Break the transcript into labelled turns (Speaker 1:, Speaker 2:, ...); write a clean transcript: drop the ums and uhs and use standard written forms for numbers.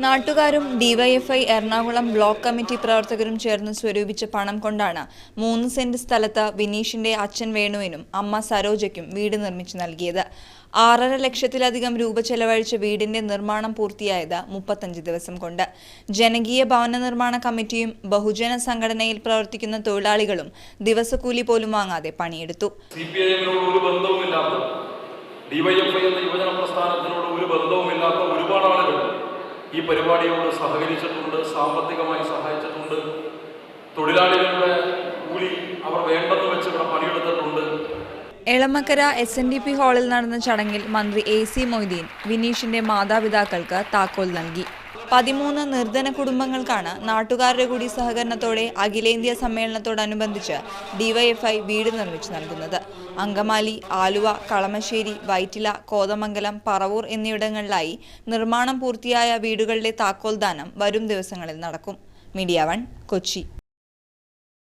Speaker 1: നാട്ടുകാരും DYFI Ernakulam block committee പ്രവർത്തകരും ചേർന്ന് സ്വരൂപിച്ച പണം കൊണ്ടാണ് 3 സെന്റ് സ്ഥലത്ത് വിനീഷിന്റെ അച്ഛൻ വേണുവിനും അമ്മ സരോജയ്ക്കും വീട് നിർമ്മിച്ചു നൽകിയത്. 6.5 ലക്ഷത്തിലധികം രൂപ ചെലവഴിച്ച വീടിന്റെ നിർമ്മാണം പൂർത്തിയായത് 35 ദിവസം കൊണ്ട്. ജനകീയ ഭവന നിർമ്മാണ കമ്മിറ്റിയും ബഹുജന സംഘടനയിൽ പ്രവർത്തിക്കുന്ന തൊഴിലാളികളും ദിവസക്കൂലി പോലും വാങ്ങാതെ പണിയെടുത്തു.
Speaker 2: ഡിവൈഎഫ്ഐ എന്ന യുവജന പ്രസ്ഥാനത്തിനോട് ഒരു ബന്ധവുമില്ലാത്ത ഒരുപാട് ആളുകൾ ഈ പരിപാടിയോട് സഹകരിച്ചിട്ടുണ്ട്, സാമ്പത്തികമായി സഹായിച്ചിട്ടുണ്ട്. തൊഴിലാളികളുടെ കൂലി അവർ വേണ്ടെന്ന് വെച്ച് ഇവിടെ പണിയെടുത്തിട്ടുണ്ട്.
Speaker 1: എളമക്കര SNDP ഹാളിൽ നടന്ന ചടങ്ങിൽ മന്ത്രി AC മൊയ്തീൻ വിനീഷിന്റെ മാതാപിതാക്കൾക്ക് താക്കോൽ നൽകി. 13 നിർധന കുടുംബങ്ങൾക്കാണ് നാട്ടുകാരുടെ കൂടി സഹകരണത്തോടെ അഖിലേന്ത്യാ സമ്മേളനത്തോടനുബന്ധിച്ച് ഡിവൈഎഫ്ഐ വീട് നിർമ്മിച്ചു നൽകുന്നത്. അങ്കമാലി, ആലുവ, കളമശ്ശേരി, വൈറ്റില, കോതമംഗലം, പറവൂർ എന്നിവിടങ്ങളിലായി നിർമ്മാണം പൂർത്തിയായ വീടുകളുടെ താക്കോൽദാനം വരും ദിവസങ്ങളിൽ നടക്കും. മീഡിയ 1 കൊച്ചി.